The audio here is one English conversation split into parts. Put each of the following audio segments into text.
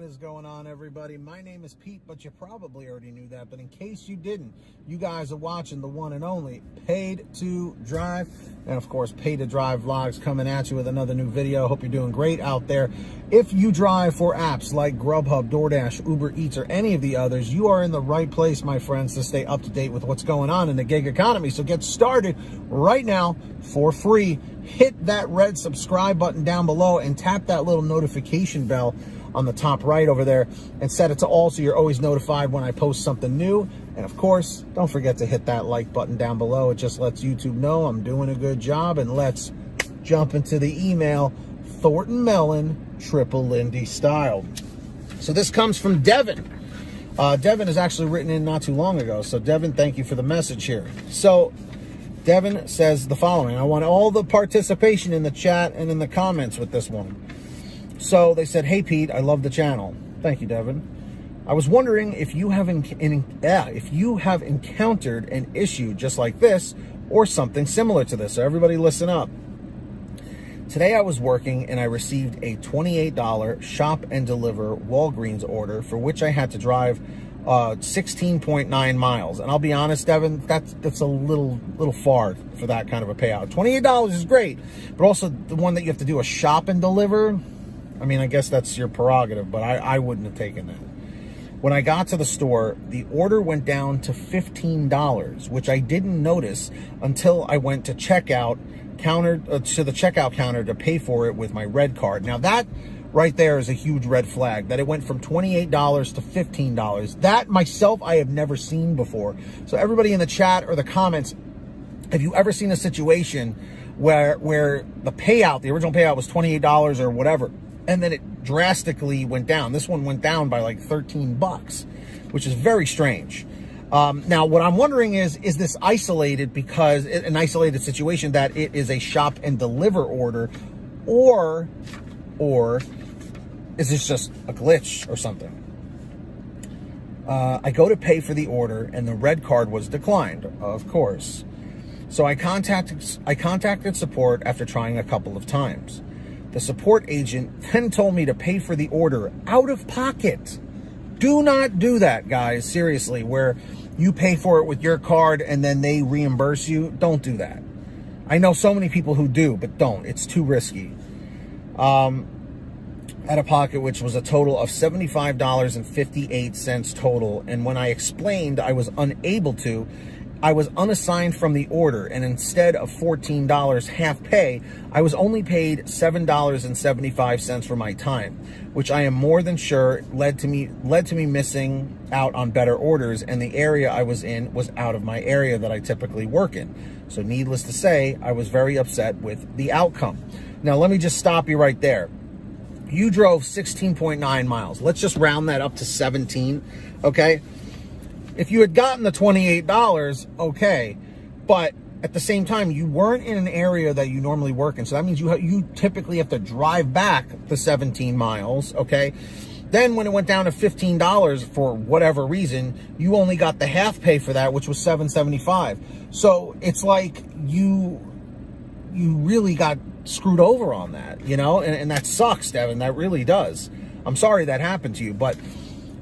What is going on, everybody? My name is Pete, but you probably already knew that. But in case you didn't, you guys are watching the one and only Paid to Drive. And of course, Paid to Drive vlogs coming at you with another new video. Hope you're doing great out there. If you drive for apps like GrubHub, DoorDash, Uber Eats, or any of the others, you are in the right place, my friends, to stay up to date with what's going on in the gig economy. So get started right now for free. Hit that red subscribe button down below and tap that little notification bell on the top right over there and set it to all so you're always notified when I post something new. And of course, don't forget to hit that like button down below. It just lets YouTube know I'm doing a good job. And let's jump into the email. Thornton Mellon, Triple Lindy style. So this comes from Devin. Devin has actually written in not too long ago. So Devin, thank you for the message here. So Devin says the following: I want all the participation in the chat and in the comments with this one. So they said, "Hey Pete, I love the channel." Thank you, Devin. I was wondering if you have encountered an issue just like this or something similar to this. So everybody listen up. Today I was working and I received a $28 shop and deliver Walgreens order for which I had to drive 16.9 miles. And I'll be honest, Devin, that's a little far for that kind of a payout. $28 is great, but also the one that you have to do a shop and deliver, I mean, I guess that's your prerogative, but I wouldn't have taken that. When I got to the store, the order went down to $15, which I didn't notice until I went to the checkout counter to pay for it with my red card. Now that right there is a huge red flag, that it went from $28 to $15. That myself, I have never seen before. So everybody in the chat or the comments, have you ever seen a situation where the payout, the original payout was $28 or whatever, and then it drastically went down? This one went down by like 13 bucks, which is very strange. Now, what I'm wondering is this isolated because an isolated situation that it is a shop and deliver order, or is this just a glitch or something? I go to pay for the order and the red card was declined, of course. So I contacted support after trying a couple of times. The support agent then told me to pay for the order out of pocket. Do not do that, guys. Seriously, where you pay for it with your card and then they reimburse you. Don't do that. I know so many people who do, but don't. It's too risky. Out of pocket, which was a total of $75.58 total. And when I explained I was unable to, I was unassigned from the order, and instead of $14 half pay, I was only paid $7.75 for my time, which I am more than sure led to me missing out on better orders, and the area I was in was out of my area that I typically work in. So needless to say, I was very upset with the outcome. Now let me just stop you right there. You drove 16.9 miles. Let's just round that up to 17, okay? If you had gotten the $28, okay, but at the same time, you weren't in an area that you normally work in, so that means you typically have to drive back the 17 miles, okay? Then when it went down to $15 for whatever reason, you only got the half pay for that, which was $7.75. So it's like you really got screwed over on that, you know? And that sucks, Devin. That really does. I'm sorry that happened to you, but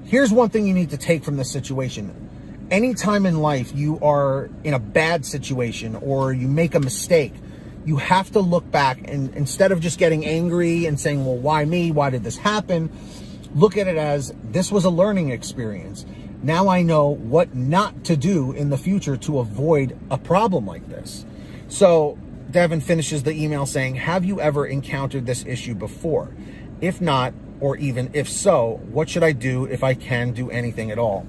here's one thing you need to take from this situation. Anytime in life you are in a bad situation or you make a mistake, you have to look back and instead of just getting angry and saying, well, why me? Why did this happen? Look at it as this was a learning experience. Now I know what not to do in the future to avoid a problem like this. So Devin finishes the email saying, have you ever encountered this issue before? If not, or even if so, what should I do if I can do anything at all?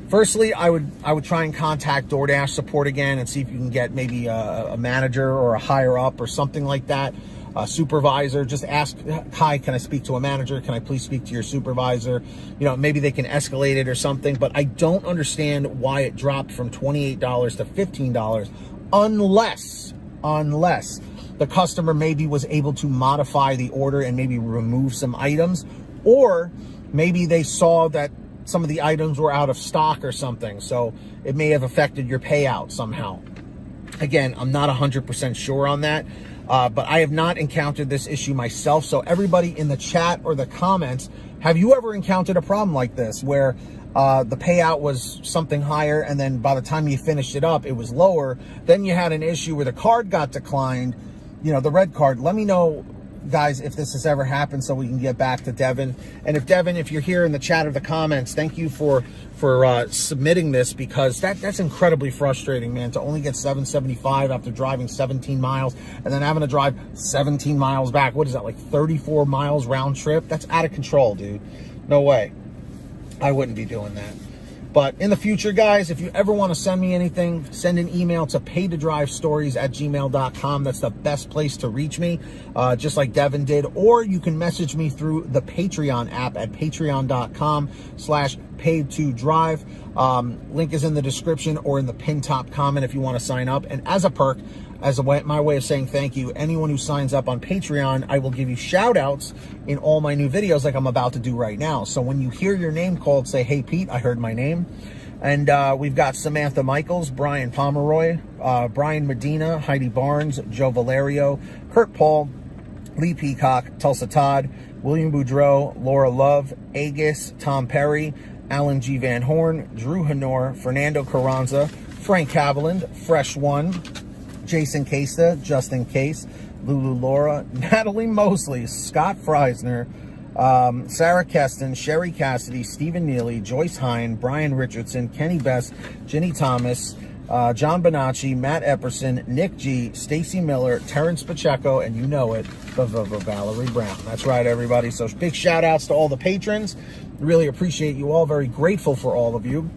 Firstly, I would try and contact DoorDash support again and see if you can get maybe a manager or a higher up or something like that, a supervisor. Just ask, hi, can I speak to a manager? Can I please speak to your supervisor? You know, maybe they can escalate it or something, but I don't understand why it dropped from $28 to $15 unless the customer maybe was able to modify the order and maybe remove some items, or maybe they saw that some of the items were out of stock or something, so it may have affected your payout somehow. Again, I'm not 100% sure on that. but I have not encountered this issue myself. So everybody in the chat or the comments, have you ever encountered a problem like this where the payout was something higher, and then by the time you finished it up, it was lower? Then you had an issue where the card got declined, you know, the red card. Let me know, guys, if this has ever happened so we can get back to Devin. And if Devin, if you're here in the chat or the comments, thank you for submitting this, because that's incredibly frustrating, man, to only get $7.75 after driving 17 miles and then having to drive 17 miles back. What is that, like 34 miles round trip? That's out of control, dude. No way. I wouldn't be doing that. But in the future, guys, if you ever want to send me anything, send an email to paydodrivestories@gmail.com. That's the best place to reach me, just like Devin did. Or you can message me through the Patreon app at patreon.com/paid2drive. Link is in the description or in the pin top comment if you want to sign up. And as a perk, my way of saying thank you, anyone who signs up on Patreon, I will give you shout outs in all my new videos like I'm about to do right now. So when you hear your name called, say, "Hey Pete, I heard my name." And we've got Samantha Michaels, Brian Pomeroy, Brian Medina, Heidi Barnes, Joe Valerio, Kurt Paul, Lee Peacock, Tulsa Todd, William Boudreau, Laura Love, Agus, Tom Perry, Alan G. Van Horn, Drew Honor, Fernando Carranza, Frank Haviland, Fresh One, Jason Casta, Justin Case, Lulu Laura, Natalie Mosley, Scott Freisner, Sarah Keston, Sherry Cassidy, Stephen Neely, Joyce Hine, Brian Richardson, Kenny Best, Ginny Thomas, John Bonacci, Matt Epperson, Nick G, Stacy Miller, Terrence Pacheco, and you know it, Valerie Brown. That's right, everybody. So big shout outs to all the patrons. Really appreciate you all. Very grateful for all of you.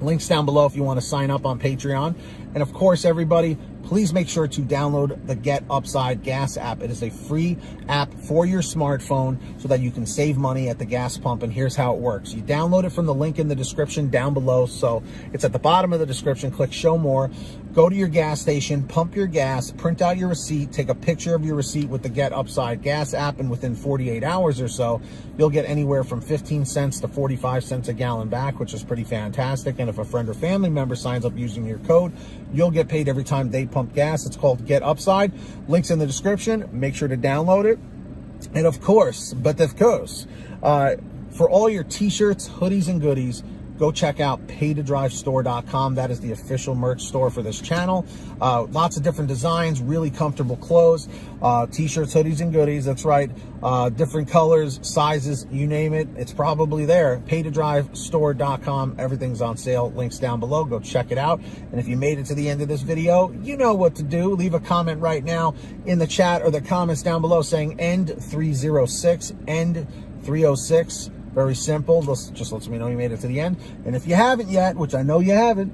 Links down below if you want to sign up on Patreon. And of course, everybody, please make sure to download the Get Upside Gas app. It is a free app for your smartphone so that you can save money at the gas pump. And here's how it works. You download it from the link in the description down below. So it's at the bottom of the description. Click Show More. Go to your gas station, pump your gas, print out your receipt, take a picture of your receipt with the Get Upside Gas app, and within 48 hours or so, you'll get anywhere from 15 cents to 45 cents a gallon back, which is pretty fantastic. And if a friend or family member signs up using your code, you'll get paid every time they pump gas. It's called Get Upside. Links in the description. Make sure to download it. And of course, for all your t-shirts, hoodies, and goodies, go check out paydodrivestore.com. That is the official merch store for this channel. Lots of different designs, really comfortable clothes, t-shirts, hoodies, and goodies. That's right. Different colors, sizes, you name it. It's probably there. paydodrivestore.com. Everything's on sale. Links down below. Go check it out. And if you made it to the end of this video, you know what to do. Leave a comment right now in the chat or the comments down below saying end 306, end 306. Very simple. This just lets me know you made it to the end. And if you haven't yet, which I know you haven't,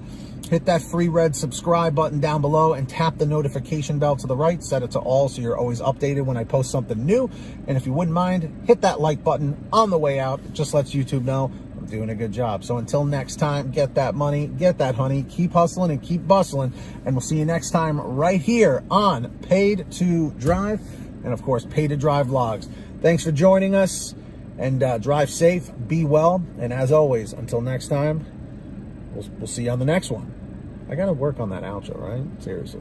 hit that free red subscribe button down below and tap the notification bell to the right. Set it to all so you're always updated when I post something new. And if you wouldn't mind, hit that like button on the way out. It just lets YouTube know I'm doing a good job. So until next time, get that money, get that honey, keep hustling and keep bustling. And we'll see you next time right here on Paid to Drive. And of course, Paid to Drive vlogs. Thanks for joining us. And drive safe, be well, and as always, until next time, we'll see you on the next one. I got to work on that outro, right? Seriously.